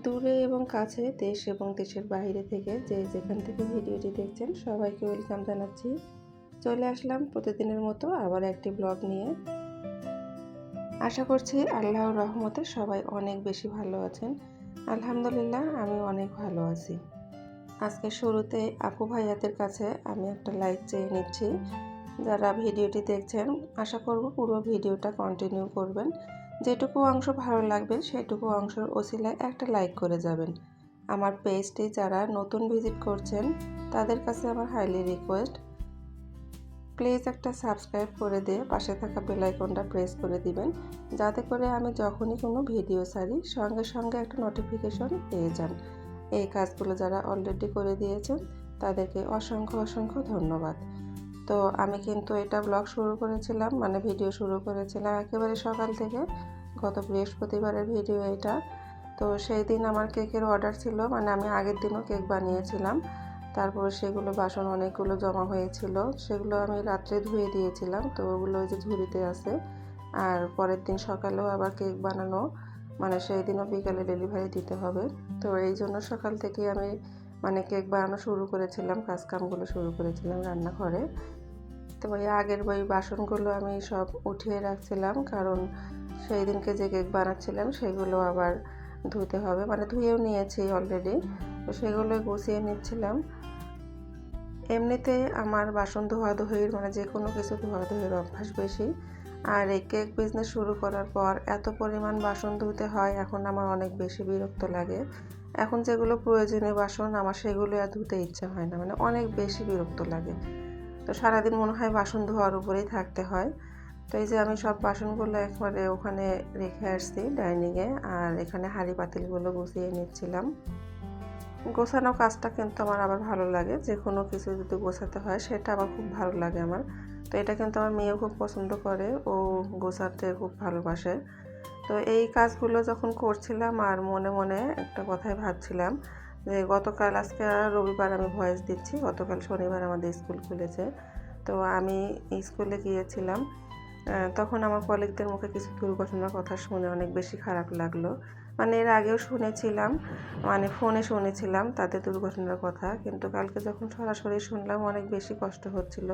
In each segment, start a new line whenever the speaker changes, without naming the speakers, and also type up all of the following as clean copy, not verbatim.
দূরে এবং কাছে, দেশ এবং দেশের বাইরে থেকে যে যেখান থেকে ভিডিওটি দেখছেন সবাইকে ওয়েলকাম জানাচ্ছি। চলে আসলাম প্রতিদিনের মতো আবার একটি ব্লগ নিয়ে। আশা করছি আল্লাহর রহমতে সবাই অনেক বেশি ভালো আছেন। আলহামদুলিল্লাহ আমি অনেক ভালো আছি। আজকে শুরুতে আপু ভাইয়াদের কাছে আমি একটা লাইক চেয়ে নিচ্ছি। যারা ভিডিওটি দেখছেন আশা করব পুরো ভিডিওটা কন্টিনিউ করবেন। যেটুকু অংশ ভালো লাগবে সেটুকু অংশের ওসিলায় একটা লাইক করে যাবেন। আমার পেজটি যারা নতুন ভিজিট করছেন তাদের কাছে আমার হাইলি রিকোয়েস্ট, প্লিজ একটা সাবস্ক্রাইব করে দিয়ে পাশে থাকা বেল আইকনটা প্রেস করে দিবেন, যাতে করে আমি যখনই কোনো ভিডিও ছাড়ি সঙ্গে সঙ্গে একটা নোটিফিকেশন পেয়ে যান। এই কাজগুলো যারা অলরেডি করে দিয়েছেন তাদেরকে অসংখ্য অসংখ্য ধন্যবাদ। তো আমি কিন্তু এটা ব্লগ শুরু করেছিলাম, মানে ভিডিও শুরু করেছিলাম একেবারে সকাল থেকে, গত বৃহস্পতিবারের ভিডিও এটা। তো সেই দিন আমার কেকের অর্ডার ছিল, মানে আমি আগের দিনও কেক বানিয়েছিলাম। তারপরে সেগুলো বাসন অনেকগুলো জমা হয়েছিল, সেগুলো আমি রাত্রে ধুয়ে দিয়েছিলাম। তো ওগুলো ওই যে ঝুড়িতে আছে। আর পরের দিন সকালেও আবার কেক বানানো, মানে সেই দিনও বিকালে ডেলিভারি দিতে হবে। তো এই জন্য সকাল থেকে আমি মানে কেক বানানো শুরু করেছিলাম, কাজকামগুলো শুরু করেছিলাম রান্নাঘরে। তো ওই আগের ওই বাসনগুলো আমি সব উঠিয়ে রাখছিলাম, কারণ সেই দিনকে যে কেক বানাচ্ছিলাম সেগুলো আবার ধুতে হবে, মানে ধুয়েও নিয়েছি অলরেডি। তো সেগুলো গুছিয়ে নিচ্ছিলাম। এমনিতে আমার বাসন ধোয়াধুয়ির মানে যে কোনো কিছু ধোয়াধুয়ির অভ্যাস বেশি। আর এই কেক বিজনেস শুরু করার পর এত পরিমাণ বাসন ধুতে হয়, এখন আমার অনেক বেশি বিরক্ত লাগে। এখন যেগুলো প্রয়োজনীয় বাসন আমার সেগুলো আর ধুতে ইচ্ছা হয় না, মানে অনেক বেশি বিরক্ত লাগে। তো সারাদিন মনে হয় বাসন ধোয়ার উপরেই থাকতে হয়। তো এই যে আমি সব বাসনগুলো একবারে ওখানে রেখে আসছি ডাইনিংয়ে, আর এখানে হাঁড়ি পাতিলগুলো গুছিয়ে নিচ্ছিলাম। গোছানো কাজটা কিন্তু আমার আবার ভালো লাগে, যে কোনো কিছু যদি গোছাতে হয় সেটা আবার খুব ভালো লাগে আমার। তো এটা কিন্তু আমার মেয়েও খুব পছন্দ করে, ও গোছাতে খুব ভালোবাসে। তো এই কাজগুলো যখন করছিলাম আর মনে মনে একটা কথাই ভাবছিলাম যে গতকাল, আজকে রবিবার আমি ভয়েস দিচ্ছি, গতকাল শনিবার আমাদের স্কুল খুলেছে। তো আমি স্কুলে গিয়েছিলাম, তখন আমার কলিগদের মুখে কিছু দুর্ঘটনার কথা শুনে অনেক বেশি খারাপ লাগলো। মানে এর আগেও শুনেছিলাম, মানে ফোনে শুনেছিলাম তাদের দুর্ঘটনার কথা, কিন্তু কালকে যখন সরাসরি শুনলাম অনেক বেশি কষ্ট হচ্ছিল।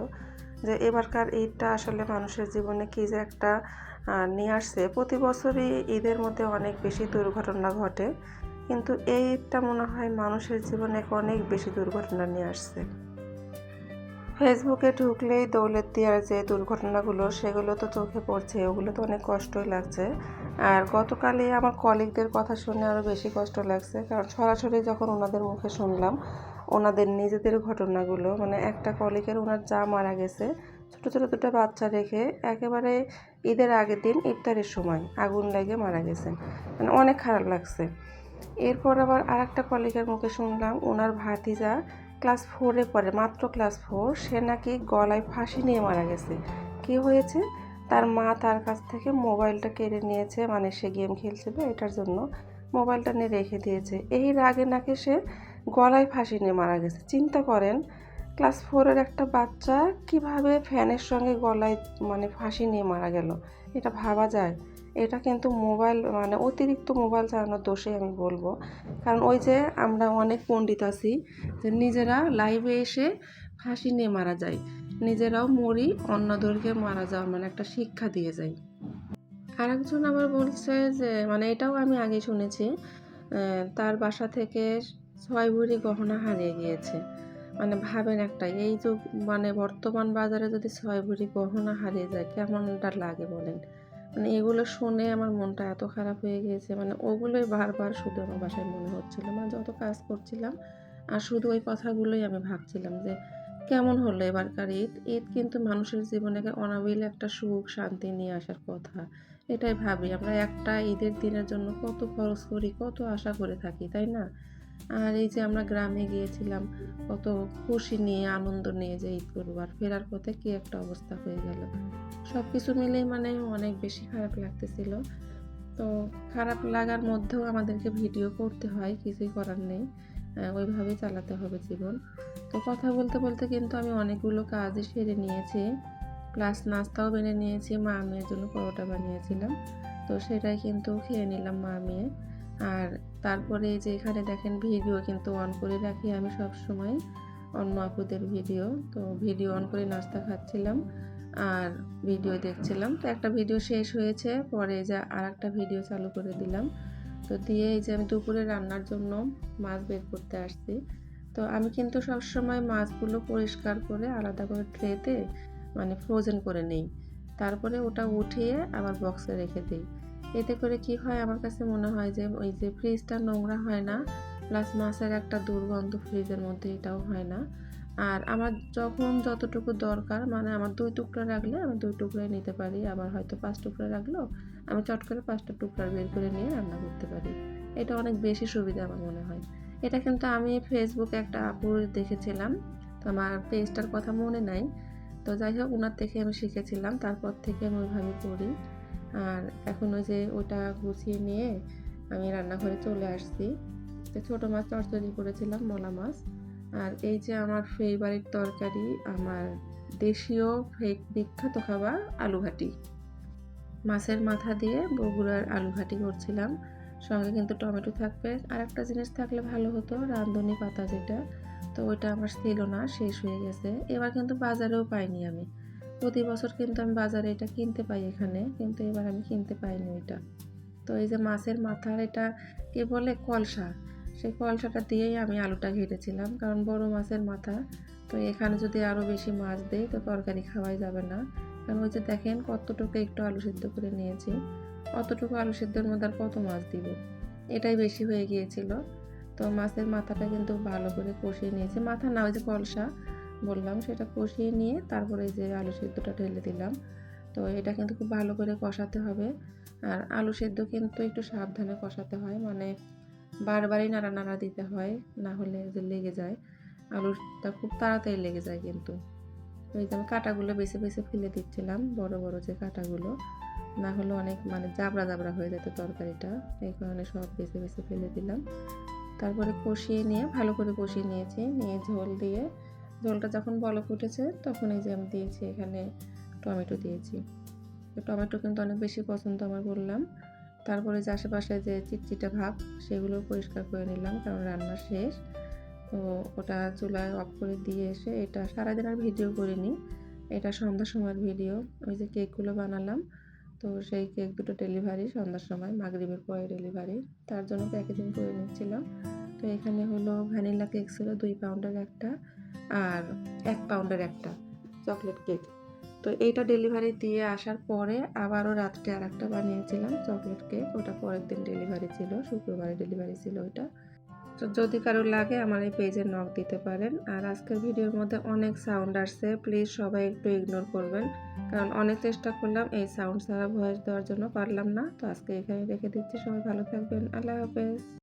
যে এবারকার ঈদটা আসলে মানুষের জীবনে কী যে একটা নিয়ে আসছে। প্রতি বছরই ঈদের মধ্যে অনেক বেশি দুর্ঘটনা ঘটে, কিন্তু এই ঈদটা মনে হয় মানুষের জীবনে অনেক বেশি দুর্ঘটনা নিয়ে আসছে। ফেসবুকে ঢুকলেই দৌলতদিয়ার যে দুর্ঘটনাগুলো সেগুলো তো চোখে পড়ছে, ওগুলো তো অনেক কষ্টই লাগছে। আর গতকালই আমার কলিগদের কথা শুনে আরও বেশি কষ্ট লাগছে, কারণ সরাসরি যখন ওনাদের মুখে শুনলাম ওনাদের নিজেদের ঘটনাগুলো, মানে একটা কলিগের ওনার যা মারা গেছে ছোটো ছোটো দুটো বাচ্চা রেখে, একেবারে ঈদের আগের দিন ইফতারের সময় আগুন লেগে মারা গেছেন, মানে অনেক খারাপ লাগছে। এরপর আবার আরেকটা কলিগের মুখে শুনলাম ওনার ভাতিজা ক্লাস 4-এ পড়ে, মাত্র ক্লাস 4, সে নাকি গলায় ফাঁসি নিয়ে মারা গেছে। কী হয়েছে, তার মা তার কাছ থেকে মোবাইলটা কেড়ে নিয়েছে, মানে সে গেম খেলছিল এটার জন্য মোবাইলটা নিয়ে রেখে দিয়েছে। এই রাগে নাকি সে গলায় ফাঁসি নিয়ে মারা গেছে। চিন্তা করেন, ক্লাস 4-এর একটা বাচ্চা কিভাবে ফ্যানের সঙ্গে গলায় মানে ফাঁসি নিয়ে মারা গেল, এটা ভাবা যায়? এটা কিন্তু মোবাইল, মানে অতিরিক্ত মোবাইল চালানোর দোষে আমি বলবো। কারণ ওই যে আমরা অনেক পণ্ডিত আছি যে নিজেরা লাইভে এসে ফাঁসি নিয়ে মারা যায়, নিজেরাও মরি, অন্যদেরকে মারা যাওয়ার মানে একটা শিক্ষা দিয়ে যায়। আরেকজন আবার বলছে যে, মানে এটাও আমি আগে শুনেছি, তার বাসা থেকে 6 ভরি গহনা হারিয়ে গিয়েছে। মানে ভাবেন একটা, এই যুগ মানে বর্তমান বাজারে যদি 6 ভরি গহনা হারিয়ে যায় কেমনটা লাগে বলেন। মানে এগুলো শুনে আমার মনটা এত খারাপ হয়ে গিয়েছে, মানে ওগুলোই বারবার শুধু আমার বাসায় মনে হচ্ছিল, মানে যত কাজ করছিলাম আর শুধু ওই কথাগুলোই আমি ভাবছিলাম যে কেমন হলো এবারকার ঈদ। ঈদ কিন্তু মানুষের জীবনে অনাবিল একটা সুখ শান্তি নিয়ে আসার কথা। এটাই ভাবি, আমরা একটা ঈদের দিনের জন্য কত খরচ করি, কত আশা করে থাকি, তাই না? আর এই যে আমরা গ্রামে গিয়েছিলাম কত খুশি নিয়ে আনন্দ নিয়ে যে ঈদ করবো, আর ফেরার পথে কি একটা অবস্থা হয়ে গেল। সব কিছু মিলেই মানে অনেক বেশি খারাপ লাগতেছিল। তো খারাপ লাগার মধ্যেও আমাদেরকে ভিডিও করতে হয়, কিছুই করার নেই, ওইভাবেই চালাতে হবে জীবন। তো কথা বলতে বলতে কিন্তু আমি অনেকগুলো কাজই সেরে নিয়েছি, প্লাস নাস্তাও বেড়ে নিয়েছি। মা মেয়ের জন্য পরোটা বানিয়েছিলাম, তো সেটাই কিন্তু খেয়ে নিলাম মা মেয়ে। আর তারপরে এই যে এখানে দেখেন ভিডিও কিন্তু অন করে রাখি আমি সব সময়, অন্য আপুদের ভিডিও। তো ভিডিও অন করে নাস্তা খাচ্ছিলাম আর ভিডিও দেখছিলাম। তো একটা ভিডিও শেষ হয়েছে, পরে যে আরেকটা ভিডিও চালু করে দিলাম। তো দিয়ে এই যে আমি দুপুরে রান্নার জন্য মাছ বের করতে আসছি। তো আমি কিন্তু সবসময় মাছগুলো পরিষ্কার করে আলাদা করে ট্রেতে মানে ফ্রোজেন করে নিই, তারপরে ওটা উঠিয়ে আবার বক্সে রেখে দিই। এতে করে কি হয়, আমার কাছে মনে হয় যে ওই যে ফ্রিজটা নোংরা হয় না, প্লাস মাছের একটা দুর্গন্ধ ফ্রিজের মধ্যে এটাও হয় না। আর আমার যখন যতটুকু দরকার, মানে আমার 2 টুকরা রাখলে আমি 2 টুকরাই নিতে পারি, আবার হয়তো 5 টুকরা রাখলেও আমি চট করে 5টা টুকরা বের করে নিয়ে রান্না করতে পারি। এটা অনেক বেশি সুবিধা আমার মনে হয়। এটা কিন্তু আমি ফেসবুকে একটা আপুর দেখেছিলাম, তো আমার পেজটার কথা মনে নাই। তো যাই হোক, ওনার থেকে আমি শিখেছিলাম, তারপর থেকে আমি ওইভাবে করি। আর এখন ওই যে ওটা গুছিয়ে নিয়ে আমি রান্নাঘরে চলে আসছি। তো ছোটো মাছ চচ্চড়ি করেছিলাম, মলা মাছ। আর এই যে আমার ফেভারিট তরকারি, আমার দেশীয় বিখ্যাত খাবার আলু ঘাটি। মাছের মাথা দিয়ে বগুড়ার আলু ঘাটি করছিলাম, সঙ্গে কিন্তু টমেটো থাকবে। আর একটা জিনিস থাকলে ভালো হতো, রাঁধুনি পাতা যেটা, তো ওইটা আমার ছিল না, শেষ হয়ে গেছে। এবার কিন্তু বাজারেও পাইনি আমি। প্রতি বছর কিন্তু আমি বাজারে এটা কিনতে পাই এখানে, কিন্তু এবার আমি কিনতে পাইনি ওইটা। তো এই যে মাছের মাথার এটা কি বলে, কলসা, সেই কলসাটা দিয়েই আমি আলুটা ঘেটেছিলাম, কারণ বড় মাছের মাথা। তো এখানে যদি আরও বেশি মাছ দেই তো তরকারি খাওয়াই যাবে না। কারণ ওই যে দেখেন কতটুকু একটু আলু সিদ্ধ করে নিয়েছি, অতটুকু আলু সিদ্ধের মধ্যে আর কত মাছ দিব, এটাই বেশি হয়ে গিয়েছিল। তো মাছের মাথাটা কিন্তু ভালো করে কষিয়ে নিয়েছি, মাথা না ওই যে কলসা বললাম, সেটা কষিয়ে নিয়ে তারপরে যে আলু সিদ্ধটা ঢেলে দিলাম। তো এটা কিন্তু খুব ভালো করে কষাতে হবে। আর আলু সিদ্ধ কিন্তু একটু সাবধানে কষাতে হয়, মানে বারবারই নাড়া দিতে হয়, না হলে যে লেগে যায়, আলুটা খুব তাড়াতাড়ি লেগে যায় কিন্তু। তো এই যে আমি কাঁটাগুলো বেছে বেছে ফেলে দিচ্ছিলাম, বড় বড় যে কাঁটাগুলো, না হলে অনেক মানে জাবড়া জাবড়া হয়ে যেত তরকারিটা, এই কারণে সব বেছে বেছে ফেলে দিলাম। তারপরে কষিয়ে নিয়ে ভালো করে কষিয়ে নিয়েছি, নিয়ে ঝোল দিয়ে, ঝোলটা যখন বলক উঠেছে তখন এই যে আমি দিয়েছি এখানে টমেটো দিয়েছি। তো টমেটো কিন্তু অনেক বেশি পছন্দ আমার, বললাম। তারপরে যে আশেপাশে যে চিটচিটে ভাব সেগুলো পরিষ্কার করে নিলাম, কারণ রান্না শেষ। তো ওটা চুলায় অফ করে দিয়ে এসে, এটা সারাদিন আর ভিডিও করিনি, এটা সন্ধ্যার সময়ের ভিডিও। ওই যে কেকগুলো বানালাম, তো সেই কেক দুটো ডেলিভারি সন্ধ্যার সময়, মাগরিবের পরে ডেলিভারি, তার জন্য প্যাকেজিং করে নিচ্ছিলাম। তো এখানে হলো ভ্যানিলা কেক ছিল 2 পাউন্ডের একটা, আর 1 পাউন্ডের একটা চকলেট কেক। তো এইটা ডেলিভারি দিয়ে আসার পরে আবারও রাত্রে আর একটা বানিয়েছিলাম চকলেট কেক, ওটা পরের দিন ডেলিভারি ছিল, শুক্রবারে ডেলিভারি ছিল ওইটা। তো যদি কারো লাগে আমার এই পেজে নক দিতে পারেন। আর আজকের ভিডিওর মধ্যে অনেক সাউন্ড আসছে, প্লিজ সবাই একটু ইগনোর করবেন, কারণ অনেক চেষ্টা করলাম এই সাউন্ড ছাড়া ভয়েস দেওয়ার জন্য, পারলাম না। তো আজকে এখানে রেখে দিচ্ছি, সবাই ভালো থাকবেন, আল্লাহ হাফেজ।